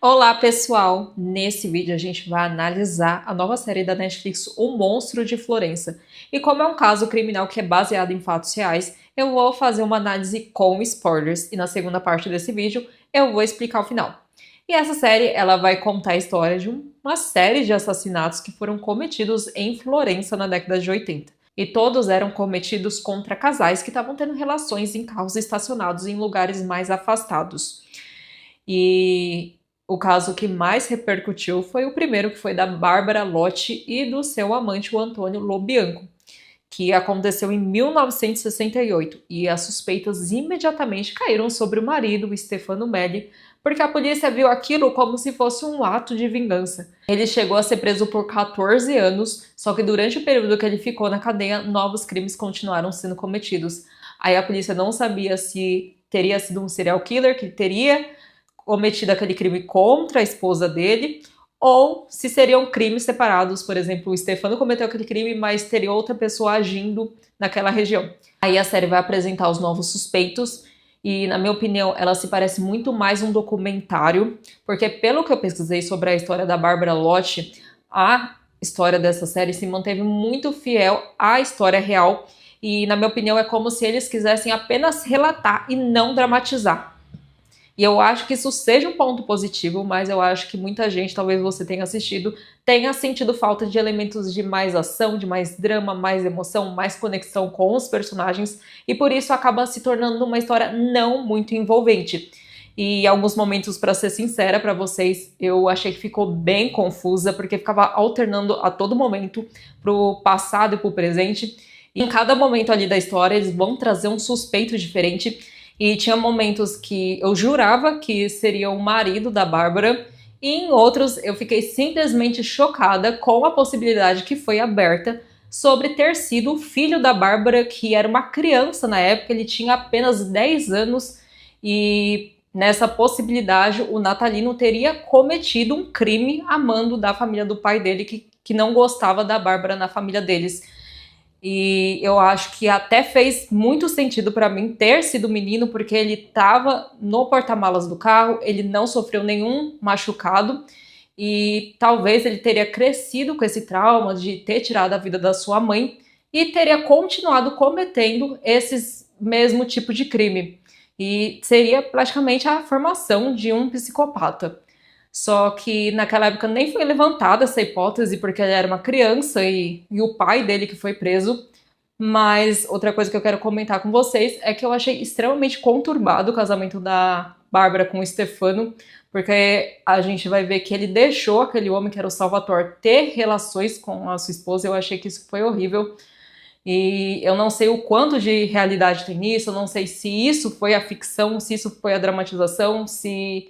Olá, pessoal! Nesse vídeo a gente vai analisar a nova série da Netflix, O Monstro de Florença. E como é um caso criminal que é baseado em fatos reais, eu vou fazer uma análise com spoilers e na segunda parte desse vídeo eu vou explicar o final. E essa série ela vai contar a história de uma série de assassinatos que foram cometidos em Florença na década de 80. E todos eram cometidos contra casais que estavam tendo relações em carros estacionados em lugares mais afastados. E o caso que mais repercutiu foi o primeiro, que foi da Bárbara Lotti e do seu amante, o Antônio Lobianco, que aconteceu em 1968. E as suspeitas imediatamente caíram sobre o marido, o Stefano Melli, porque a polícia viu aquilo como se fosse um ato de vingança. Ele chegou a ser preso por 14 anos, só que durante o período que ele ficou na cadeia, novos crimes continuaram sendo cometidos. Aí a polícia não sabia se teria sido um serial killer que teria cometido aquele crime contra a esposa dele, ou se seriam crimes separados, por exemplo, o Stefano cometeu aquele crime, mas teria outra pessoa agindo naquela região. Aí a série vai apresentar os novos suspeitos, e na minha opinião ela se parece muito mais um documentário, porque pelo que eu pesquisei sobre a história da Bárbara Lotti, a história dessa série se manteve muito fiel à história real, e na minha opinião é como se eles quisessem apenas relatar e não dramatizar. E eu acho que isso seja um ponto positivo, mas eu acho que muita gente, talvez você tenha assistido, tenha sentido falta de elementos de mais ação, de mais drama, mais emoção, mais conexão com os personagens, e por isso acaba se tornando uma história não muito envolvente. E em alguns momentos, para ser sincera para vocês, eu achei que ficou bem confusa, porque ficava alternando a todo momento pro passado e pro presente. E em cada momento ali da história, eles vão trazer um suspeito diferente. E tinha momentos que eu jurava que seria o marido da Bárbara, e em outros eu fiquei simplesmente chocada com a possibilidade que foi aberta sobre ter sido o filho da Bárbara, que era uma criança na época, ele tinha apenas 10 anos, e nessa possibilidade o Natalino teria cometido um crime a mando da família do pai dele, que não gostava da Bárbara na família deles. E eu acho que até fez muito sentido para mim ter sido menino, porque ele estava no porta-malas do carro, ele não sofreu nenhum machucado, e talvez ele teria crescido com esse trauma de ter tirado a vida da sua mãe e teria continuado cometendo esses mesmo tipo de crime. E seria praticamente a formação de um psicopata. Só que naquela época nem foi levantada essa hipótese, porque ele era uma criança e o pai dele que foi preso. Mas outra coisa que eu quero comentar com vocês é que eu achei extremamente conturbado o casamento da Bárbara com o Stefano, porque a gente vai ver que ele deixou aquele homem que era o Salvatore ter relações com a sua esposa. Eu achei que isso foi horrível. E eu não sei o quanto de realidade tem nisso, eu não sei se isso foi a ficção, se isso foi a dramatização, se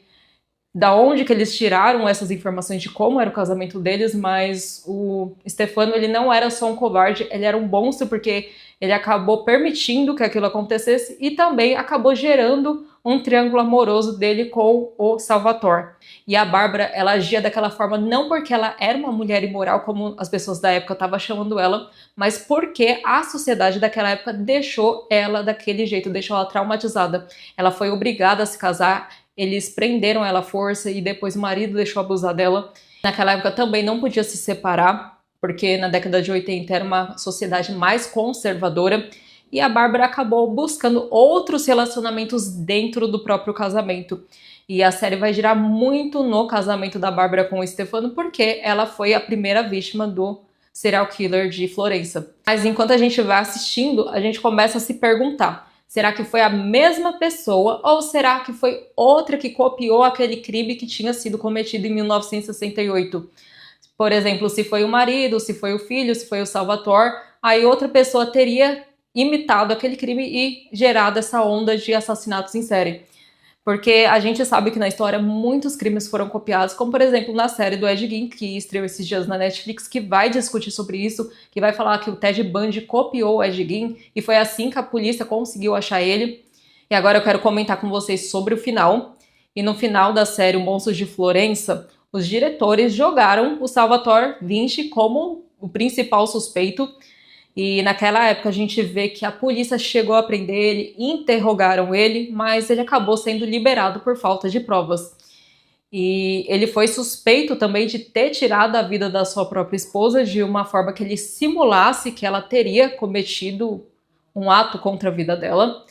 da onde que eles tiraram essas informações de como era o casamento deles, mas o Stefano, ele não era só um covarde, ele era um monstro, porque ele acabou permitindo que aquilo acontecesse e também acabou gerando um triângulo amoroso dele com o Salvatore. E a Bárbara, ela agia daquela forma não porque ela era uma mulher imoral, como as pessoas da época estavam chamando ela, mas porque a sociedade daquela época deixou ela daquele jeito, deixou ela traumatizada. Ela foi obrigada a se casar, eles prenderam ela à força e depois o marido deixou abusar dela. Naquela época também não podia se separar, porque na década de 80 era uma sociedade mais conservadora, e a Bárbara acabou buscando outros relacionamentos dentro do próprio casamento. E a série vai girar muito no casamento da Bárbara com o Stefano, porque ela foi a primeira vítima do serial killer de Florença. Mas enquanto a gente vai assistindo, a gente começa a se perguntar: será que foi a mesma pessoa ou será que foi outra que copiou aquele crime que tinha sido cometido em 1968? Por exemplo, se foi o marido, se foi o filho, se foi o Salvatore, aí outra pessoa teria imitado aquele crime e gerado essa onda de assassinatos em série. Porque a gente sabe que na história muitos crimes foram copiados, como por exemplo na série do Ed Gein, que estreou esses dias na Netflix, que vai discutir sobre isso, que vai falar que o Ted Bundy copiou o Ed Gein, e foi assim que a polícia conseguiu achar ele. E agora eu quero comentar com vocês sobre o final. E no final da série O Monstro de Florença, os diretores jogaram o Salvatore Vinci como o principal suspeito. E naquela época a gente vê que a polícia chegou a prender ele, interrogaram ele, mas ele acabou sendo liberado por falta de provas. E ele foi suspeito também de ter tirado a vida da sua própria esposa de uma forma que ele simulasse que ela teria cometido um ato contra a vida dela.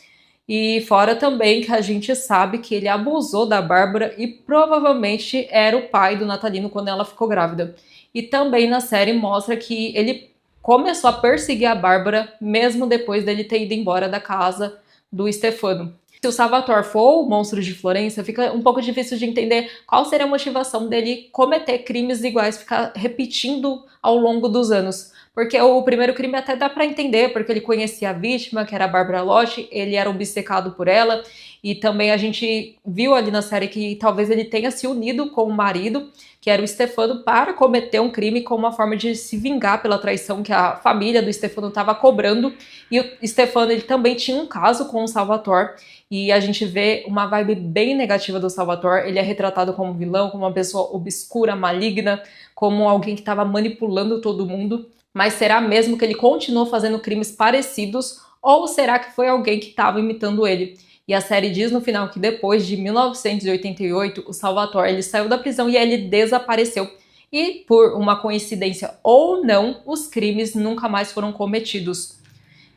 E fora também que a gente sabe que ele abusou da Bárbara e provavelmente era o pai do Natalino quando ela ficou grávida. E também na série mostra que ele começou a perseguir a Bárbara mesmo depois dele ter ido embora da casa do Stefano. Se o Salvatore for o monstro de Florença, fica um pouco difícil de entender qual seria a motivação dele cometer crimes iguais, ficar repetindo ao longo dos anos. Porque o primeiro crime até dá pra entender, porque ele conhecia a vítima, que era a Bárbara Locke, ele era obcecado por ela, e também a gente viu ali na série que talvez ele tenha se unido com o marido, que era o Stefano, para cometer um crime como uma forma de se vingar pela traição que a família do Stefano estava cobrando. E o Stefano, ele também tinha um caso com o Salvatore, e a gente vê uma vibe bem negativa do Salvatore. Ele é retratado como vilão, como uma pessoa obscura, maligna, como alguém que estava manipulando todo mundo. Mas será mesmo que ele continuou fazendo crimes parecidos, ou será que foi alguém que estava imitando ele? E a série diz no final que depois de 1988, o Salvatore ele saiu da prisão e ele desapareceu. E por uma coincidência ou não, os crimes nunca mais foram cometidos.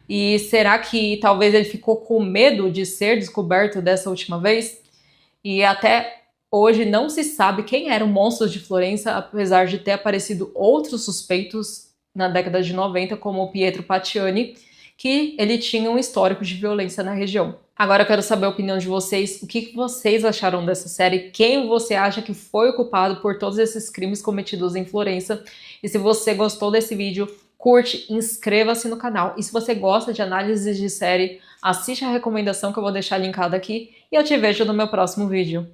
E será que talvez ele ficou com medo de ser descoberto dessa última vez? E até hoje não se sabe quem era o monstro de Florença, apesar de ter aparecido outros suspeitos na década de 90, como o Pietro Pacciani, que ele tinha um histórico de violência na região. Agora eu quero saber a opinião de vocês, o que vocês acharam dessa série, quem você acha que foi o culpado por todos esses crimes cometidos em Florença, e se você gostou desse vídeo, curte, inscreva-se no canal, e se você gosta de análises de série, assiste a recomendação que eu vou deixar linkada aqui, e eu te vejo no meu próximo vídeo.